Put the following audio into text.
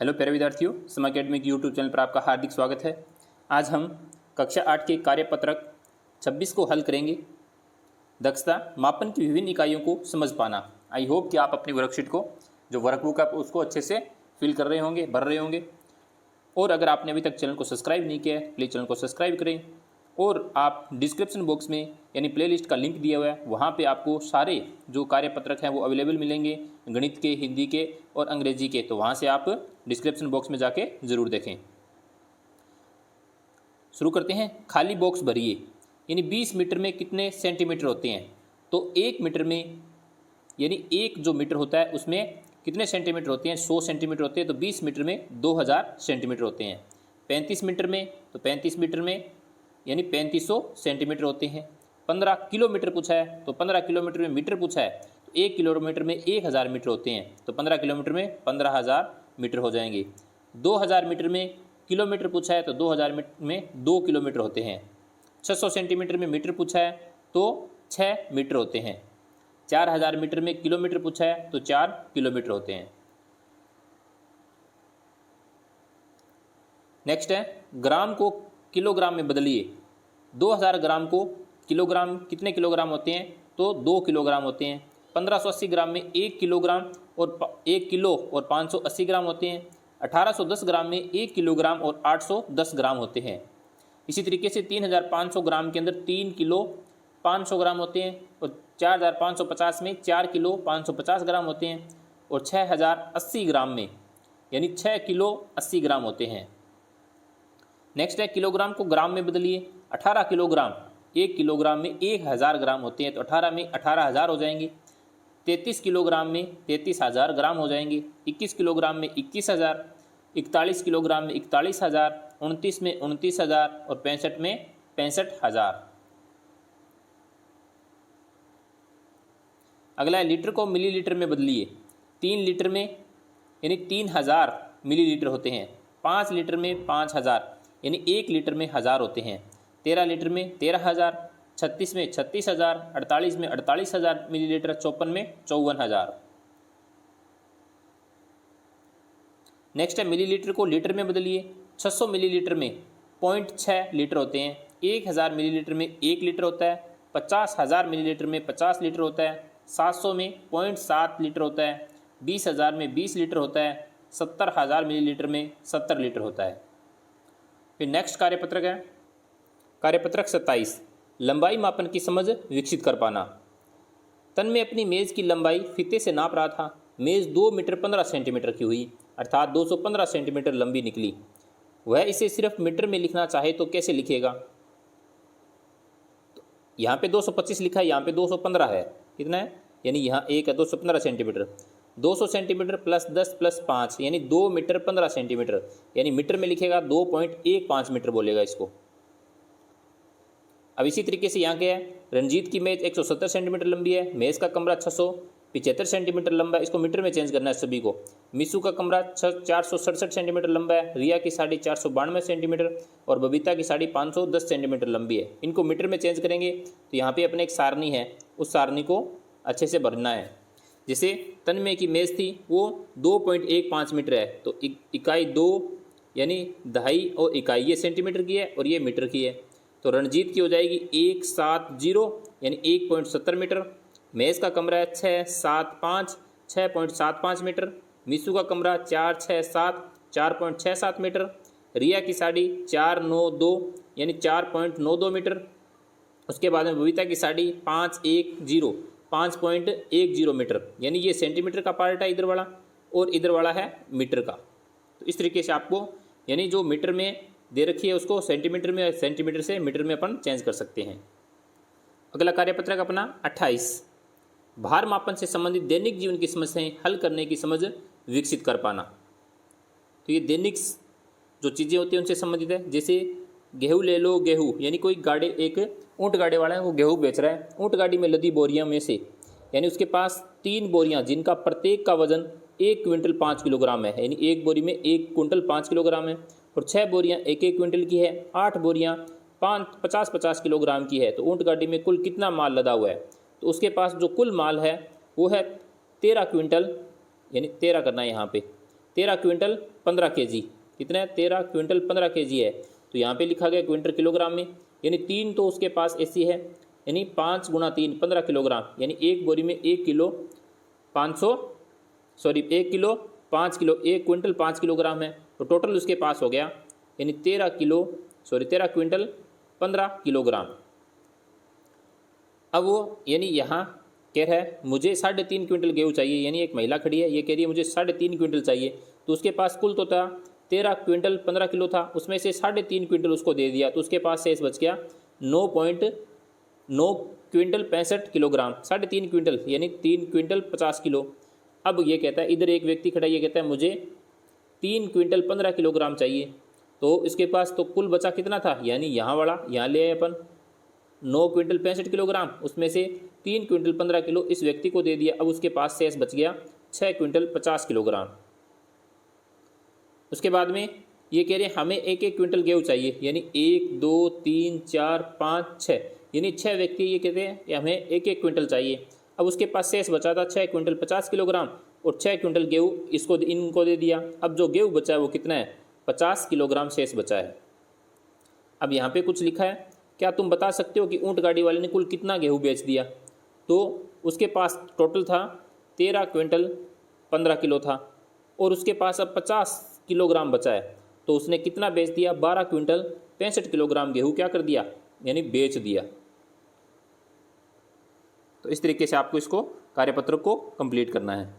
Hello प्यारे विद्यार्थियों, सम academy के यूट्यूब चैनल पर आपका हार्दिक स्वागत है। आज हम कक्षा 8 के कार्यपत्रक 26 को हल करेंगे। दक्षता मापन की विभिन्न इकाइयों को समझ पाना। आई होप कि आप अपनी वर्कशीट को, जो वर्कबुक है, उसको अच्छे से फिल कर रहे होंगे, भर रहे होंगे। और अगर आपने अभी तक चैनल को सब्सक्राइब नहीं किया है, प्लीज़ चैनल को सब्सक्राइब करें। और आप डिस्क्रिप्शन बॉक्स में यानी प्लेलिस्ट का लिंक दिया हुआ है, वहाँ पे आपको सारे जो कार्यपत्रक हैं वो अवेलेबल मिलेंगे, गणित के, हिंदी के और अंग्रेजी के। तो वहाँ से आप डिस्क्रिप्शन बॉक्स में जाके ज़रूर देखें। शुरू करते हैं। खाली बॉक्स भरिए, यानी 20 मीटर में कितने सेंटीमीटर होते हैं? तो 1 मीटर में, यानी एक जो मीटर होता है उसमें कितने सेंटीमीटर होते हैं? 100 सेंटीमीटर होते हैं। तो 20 मीटर में 2000 सेंटीमीटर होते हैं। 35 मीटर में, तो 35 मीटर में यानी 3500 सेंटीमीटर होते हैं। 15 किलोमीटर पूछा है, तो 15 किलोमीटर में मीटर पूछा है, तो 1 किलोमीटर में 1000 मीटर होते हैं। तो 15 किलोमीटर में 15000 मीटर हो जाएंगे। 2000 मीटर में किलोमीटर पूछा है, तो 2000 मीटर में 2 किलोमीटर होते हैं। 600 सेंटीमीटर में मीटर पूछा है, तो 6 मीटर होते हैं। 4000 मीटर में किलोमीटर पूछा है, तो 4 किलोमीटर होते हैं। नेक्स्ट है, ग्राम को किलोग्राम में बदलिए। 2000 ग्राम को किलोग्राम, कितने किलोग्राम होते हैं? तो 2 किलोग्राम होते हैं। 1580 ग्राम में 1 किलोग्राम और 1 किलो और 580 ग्राम होते हैं। 1810 ग्राम में 1 किलोग्राम और 810 ग्राम होते हैं। इसी तरीके से 3500 ग्राम के अंदर 3 किलो 500 ग्राम होते हैं। और 4550 में 4 किलो 550 ग्राम होते हैं। और 6080 ग्राम में यानी 6 किलो 80 ग्राम होते हैं। नेक्स्ट है, किलोग्राम को ग्राम में बदलिए। 18 किलोग्राम 1 किलोग्राम में 1000 ग्राम होते हैं, तो 18 में 18000 हो जाएंगे। 33 किलोग्राम में 33000 ग्राम हो जाएंगे। 21 किलोग्राम में 21000, 41 किलोग्राम में 41000, 29 में 29000 और 65 में 65000। अगला है, लीटर को मिलीलीटर में बदलिए। 3 लीटर में यानी 3000 मिलीलीटर होते हैं। 5 लीटर में 5000 यानी 1 लीटर में 1000 होते हैं। 13 लीटर में 13000, 36 में 36000, 48 में 48000 मिलीलीटर, 54 में 54000। नेक्स्ट है, मिलीलीटर को लीटर में बदलिए। 600 मिलीलीटर में 0.6 लीटर होते हैं। 1000 मिलीलीटर में 1 लीटर होता है। 50000 मिलीलीटर में 50 लीटर होता है। 700 में 0.7 लीटर होता है। 20000 में 20 लीटर होता है। 70000 मिलीलीटर में 70 लीटर होता है। फिर नेक्स्ट कार्यपत्रक है कार्यपत्रक 27, लंबाई मापन की समझ विकसित कर पाना। तन में अपनी मेज़ की लंबाई फीते से नाप रहा था। मेज़ 2 मीटर 15 सेंटीमीटर की हुई, अर्थात 215 सेंटीमीटर लंबी निकली। वह इसे सिर्फ मीटर में लिखना चाहे तो कैसे लिखेगा? तो यहाँ पे 225 लिखा है, यहाँ पे 215 है। कितना है? यानी यहाँ एक है 215 सेंटीमीटर। 200 सेंटीमीटर प्लस 10 प्लस 5 यानी 2 मीटर 15 सेंटीमीटर, यानी मीटर में लिखेगा 2.15 मीटर बोलेगा इसको। अब इसी तरीके से यहाँ क्या है, रंजीत की मेज़ 170 सेंटीमीटर लंबी है। मेज़ का कमरा 675 सेंटीमीटर लंबा है, इसको मीटर में चेंज करना है सभी को। मिसू का कमरा 467 सेंटीमीटर लंबा है। रिया की साड़ी 492 सेंटीमीटर और बबीता की साड़ी 510 सेंटीमीटर लंबी है। इनको मीटर में चेंज करेंगे तो यहाँ पे अपने एक सारणी है, उस सारणी को अच्छे से भरना है। जैसे तन्मय की मेज़ थी वो 2.15 मीटर है, तो इकाई 2 यानी दहाई और इकाई ये सेंटीमीटर की है और ये मीटर की है। तो रणजीत की हो जाएगी 170 यानी 1.70 मीटर। मेज़ का कमरा है 6.75 मीटर। मिसू का कमरा 4.67 मीटर। रिया की साड़ी 492 यानी 4.92 मीटर। उसके बाद में बबीता की साड़ी 5.10 मीटर, यानी ये सेंटीमीटर का पार्ट है इधर वाला, और इधर वाला है मीटर का। तो इस तरीके से आपको यानी जो मीटर में दे रखी है उसको सेंटीमीटर में, सेंटीमीटर से मीटर में अपन चेंज कर सकते हैं। अगला कार्यपत्रक अपना 28, भार मापन से संबंधित दैनिक जीवन की समस्याएं हल करने की समझ विकसित कर पाना। तो ये दैनिक जो चीज़ें होती हैं उनसे संबंधित है। जैसे गेहूँ ले लो, गेहूँ यानी कोई गाड़ी, एक ऊँट गाड़ी वाला है, वो गेहूँ बेच रहा है। ऊँट गाड़ी में लदी बोरियां में से यानी उसके पास 3 बोरियां जिनका प्रत्येक का वजन 1 क्विंटल 5 किलोग्राम है, यानी एक बोरी में 1 क्विंटल 5 किलोग्राम है। और 6 बोरियां 1-1 क्विंटल की है। 8 बोरियां 50-50 किलोग्राम की है। तो ऊँट गाड़ी में कुल कितना माल लदा हुआ है? तो उसके पास जो कुल माल है वो है 13 क्विंटल, यानी 13 करना है यहाँ पे, 13 क्विंटल 15 kg, कितना है 13 क्विंटल 15 kg है। तो यहाँ पे लिखा गया क्विंटल किलोग्राम में, यानी 3 तो उसके पास ऐसी है, यानी 5 × 3 15 किलोग्राम, यानी एक बोरी में 1 kilo 1 kilo 5 kilo 1 quintal 5 kilogram है। तो टोटल उसके पास हो गया यानी 13 क्विंटल 15 किलोग्राम। अब वो यानी यहाँ कह रहा है मुझे 3.5 क्विंटल गेहूँ चाहिए, यानी एक महिला खड़ी है, ये कह रही है मुझे 3.5 क्विंटल चाहिए। तो उसके पास कुल तो था 13 क्विंटल 15 किलो था, उसमें से 3.5 क्विंटल उसको दे दिया, तो उसके पास शेष बच गया 9.9 क्विंटल 65 किलोग्राम। 3.5 क्विंटल यानी 3 क्विंटल 50 किलो। अब ये कहता है, इधर एक व्यक्ति खड़ा, ये कहता है मुझे 3 क्विंटल 15 किलोग्राम चाहिए। तो इसके पास तो कुल बचा कितना था, यानी यहाँ वाला यहाँ ले आए अपन 9 क्विंटल 65 किलोग्राम, उसमें से 3 क्विंटल 15 किलो इस व्यक्ति को दे दिया। अब उसके पास शेष बच गया 6 क्विंटल 50 किलोग्राम। उसके बाद में ये कह रहे हैं हमें 1 क्विंटल गेहूँ चाहिए, यानी 1 2 3 4 5 6, यानी 6 व्यक्ति ये कहते हैं हमें 1 क्विंटल चाहिए। अब उसके पास शेष बचा था 6 क्विंटल 50 किलोग्राम और 6 क्विंटल गेहूँ इनको दे दिया। अब जो गेहूँ बचा है वो कितना है, 50 किलोग्राम शेष बचा है। अब यहाँ पे कुछ लिखा है, क्या तुम बता सकते हो कि ऊँट गाड़ी वाले ने कुल कितना गेहूँ बेच दिया। तो उसके पास टोटल था 13 क्विंटल 15 किलो था और उसके पास अब 50 किलोग्राम बचा है, तो उसने कितना बेच दिया, 12 क्विंटल 65 किलोग्राम गेहूँ क्या कर दिया, यानी बेच दिया। तो इस तरीके से आपको इसको कार्यपत्र को कंप्लीट करना है।